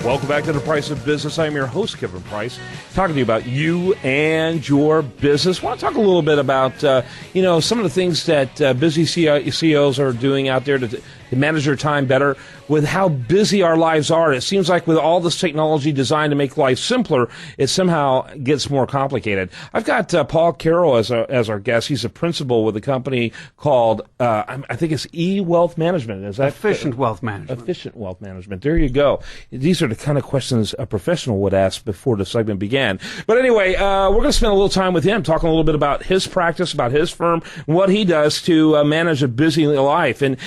Welcome back to The Price of Business. I'm your host, Kevin Price, talking to you about you and your business. I want to talk a little bit about, some of the things that busy CEOs are doing out there to manage their time better with how busy our lives are. It seems like with all this technology designed to make life simpler, it somehow gets more complicated. I've got Paul Carroll as our guest. He's a principal with a company called, I think it's eWealth Management. Is that Efficient Wealth Management. Efficient Wealth Management. There you go. These are the kind of questions a professional would ask before the segment began. But anyway, we're going to spend a little time with him, talking a little bit about his practice, about his firm, what he does to manage a busy life. And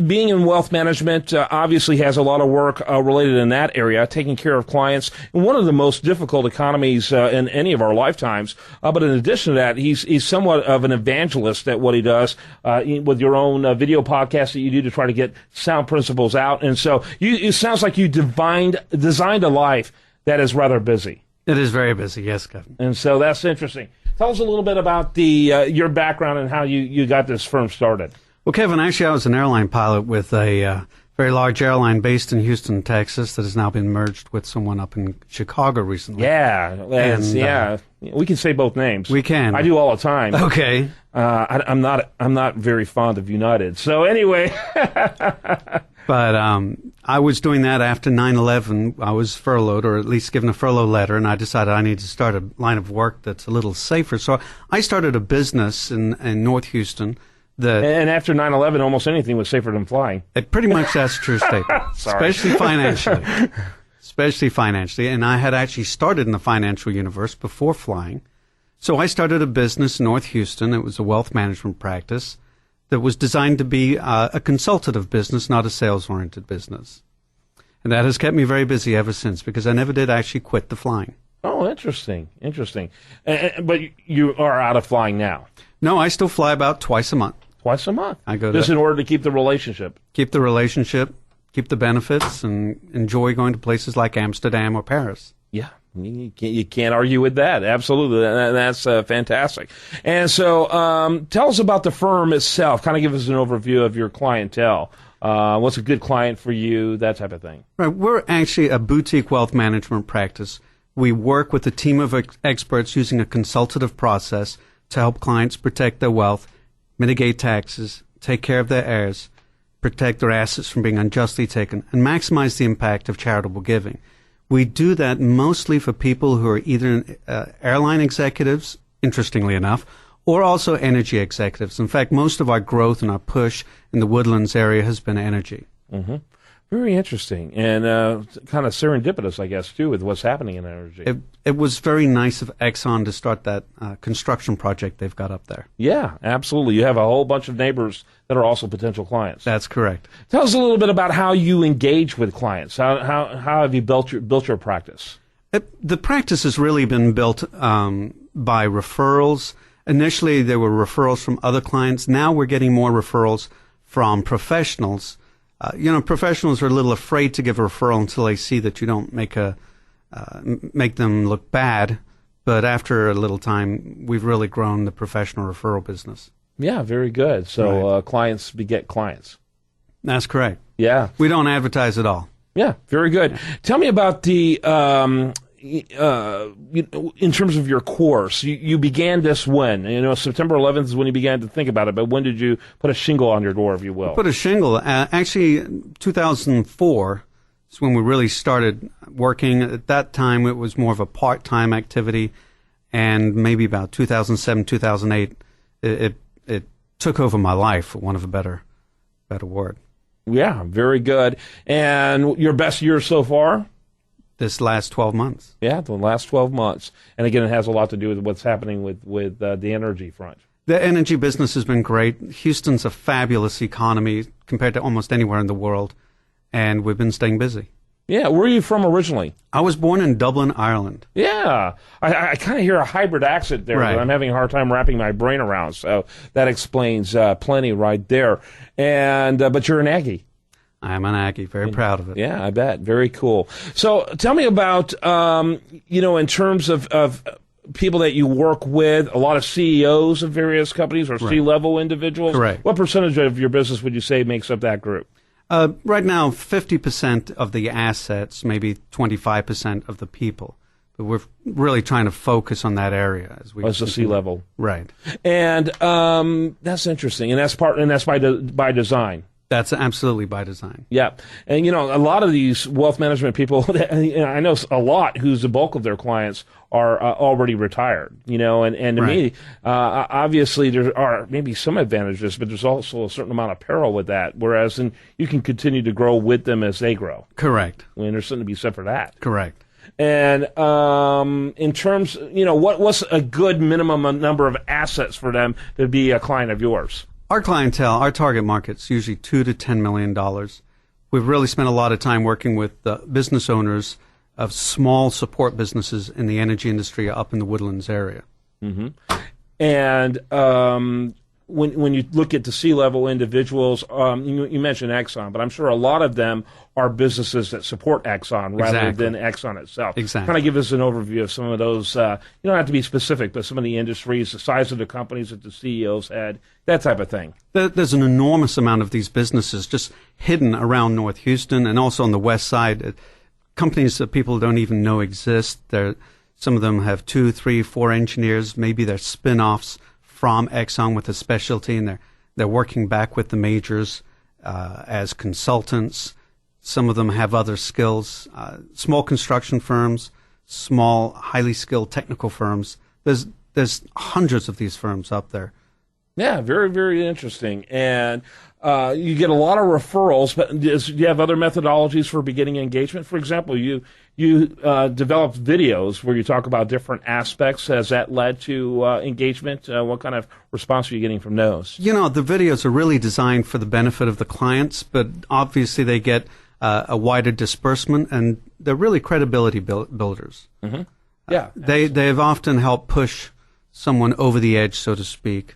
being in wealth management obviously has a lot of work related in that area, taking care of clients in one of the most difficult economies in any of our lifetimes. But in addition to that, he's somewhat of an evangelist at what he does with your own video podcast that you do to try to get sound principles out. And so it sounds like you designed a life that is rather busy. It is very busy, yes, Kevin. And so that's interesting. Tell us a little bit about your background and how you got this firm started. Well, Kevin, actually, I was an airline pilot with a very large airline based in Houston, Texas, that has now been merged with someone up in Chicago recently. Yeah, we can say both names. We can. I do all the time. Okay. I'm not very fond of United. So anyway. But I was doing that after 9/11. I was furloughed, or at least given a furlough letter, and I decided I need to start a line of work that's a little safer. So I started a business in North Houston. And after 9/11, almost anything was safer than flying. Pretty much that's a true statement, especially financially. Especially financially. And I had actually started in the financial universe before flying. So I started a business in North Houston. It was a wealth management practice that was designed to be a consultative business, not a sales-oriented business. And that has kept me very busy ever since, because I never did actually quit the flying. Oh, interesting. But you are out of flying now? No, I still fly about twice a month. Twice a month? I go just in order to keep the relationship? Keep the relationship, keep the benefits, and enjoy going to places like Amsterdam or Paris. Yeah. You can't argue with that. Absolutely. That's fantastic. And so tell us about the firm itself. Kind of give us an overview of your clientele. What's a good client for you, that type of thing. Right. We're actually a boutique wealth management practice. We work with a team of experts using a consultative process to help clients protect their wealth, mitigate taxes, take care of their heirs, protect their assets from being unjustly taken, and maximize the impact of charitable giving. We do that mostly for people who are either airline executives, interestingly enough, or also energy executives. In fact, most of our growth and our push in the Woodlands area has been energy. Mm-hmm. Very interesting, and kind of serendipitous, I guess, too, with what's happening in energy. It was very nice of Exxon to start that construction project they've got up there. Yeah, absolutely. You have a whole bunch of neighbors that are also potential clients. That's correct. Tell us a little bit about how you engage with clients. How have you built your practice? The practice has really been built by referrals. Initially, there were referrals from other clients. Now we're getting more referrals from professionals. Professionals are a little afraid to give a referral until they see that you don't make them look bad. But after a little time, we've really grown the professional referral business. Yeah, very good. So right. Clients beget clients. That's correct. Yeah. We don't advertise at all. Yeah, very good. Yeah. Tell me about the in terms of your course, you began this when? September 11th is when you began to think about it, but when did you put a shingle on your door, if you will? Put a shingle. Actually, 2004 is when we really started working. At that time, it was more of a part-time activity, and maybe about 2007, 2008, it took over my life, for want of a better word. Yeah, very good. And your best year so far? This last 12 months. Yeah, the last 12 months. And again, it has a lot to do with what's happening with the energy front. The energy business has been great. Houston's a fabulous economy compared to almost anywhere in the world, and we've been staying busy. Yeah, where are you from originally? I was born in Dublin, Ireland. Yeah, I kind of hear a hybrid accent there that I'm having a hard time wrapping my brain around, so that explains plenty right there. And but you're an Aggie. I'm an Aggie, very proud of it. Yeah, I bet. Very cool. So tell me about, in terms of people that you work with, a lot of CEOs of various companies or C-level individuals. Correct. What percentage of your business would you say makes up that group? Right now, 50% of the assets, maybe 25% of the people. But we're really trying to focus on that area as we. As the C-level, right? And that's interesting, and that's by design. That's absolutely by design. Yeah, and a lot of these wealth management people, I know a lot who's the bulk of their clients are already retired. And to me, obviously there are maybe some advantages, but there's also a certain amount of peril with that. Whereas you can continue to grow with them as they grow. Correct. And there's something to be said for that. Correct. And in terms, what's a good minimum number of assets for them to be a client of yours? Our clientele, our target market's usually $2 to $10 million. We've really spent a lot of time working with business owners of small support businesses in the energy industry up in the Woodlands area. Mm-hmm. And when you look at the C-level individuals, you mentioned Exxon, but I'm sure a lot of them are businesses that support Exxon rather than Exxon itself. Exactly. Kind of give us an overview of some of those, you don't have to be specific, but some of the industries, the size of the companies that the CEOs had, that type of thing. There's an enormous amount of these businesses just hidden around North Houston and also on the west side. Companies that people don't even know exist. Some of them have 2, 3, 4 engineers. Maybe they're spin-offs from Exxon with a specialty, and they're working back with the majors as consultants. Some of them have other skills. Small construction firms, small, highly skilled technical firms. There's hundreds of these firms up there. Yeah, very, very interesting. And you get a lot of referrals, but do you have other methodologies for beginning engagement? For example, you developed videos where you talk about different aspects. Has that led to engagement? What kind of response are you getting from those? The videos are really designed for the benefit of the clients, but obviously they get a wider disbursement, and they're really credibility builders. Mm-hmm. Yeah. They've often helped push someone over the edge, so to speak.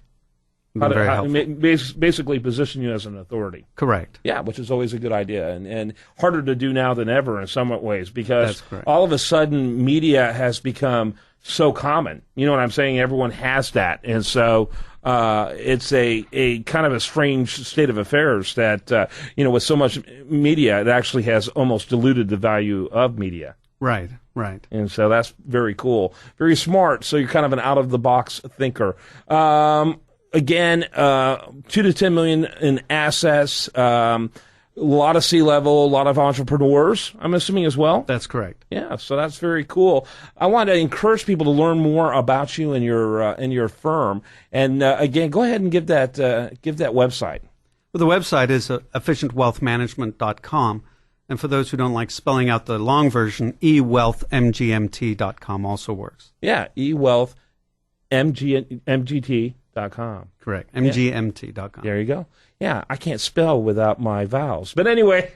Basically position you as an authority. Correct. Yeah, which is always a good idea, and harder to do now than ever in some ways, because all of a sudden media has become so common. You know what I'm saying? Everyone has that, and so it's a kind of a strange state of affairs that with so much media, it actually has almost diluted the value of media. Right. Right. And so that's very cool, very smart. So you're kind of an out of the box thinker. Again, 2 to 10 million in assets, a lot of C-level, a lot of entrepreneurs, I'm assuming as well. That's correct. Yeah, so that's very cool. I want to encourage people to learn more about you and your firm. And again, go ahead and give that website. Well, the website is efficientwealthmanagement.com. And for those who don't like spelling out the long version, ewealthmgmt.com also works. Yeah, ewealthmgt.com. Correct. MGMT.com. There you go. Yeah, I can't spell without my vowels. But anyway,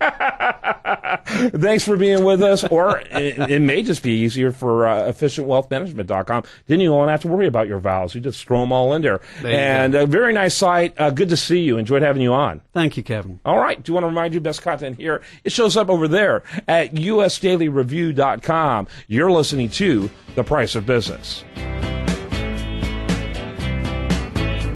thanks for being with us. Or it may just be easier for efficientwealthmanagement.com. Then you won't have to worry about your vowels. You just throw them all in there. And a very nice site. Good to see you. Enjoyed having you on. Thank you, Kevin. All right. Do you want to remind you best content here? It shows up over there at usdailyreview.com. You're listening to The Price of Business.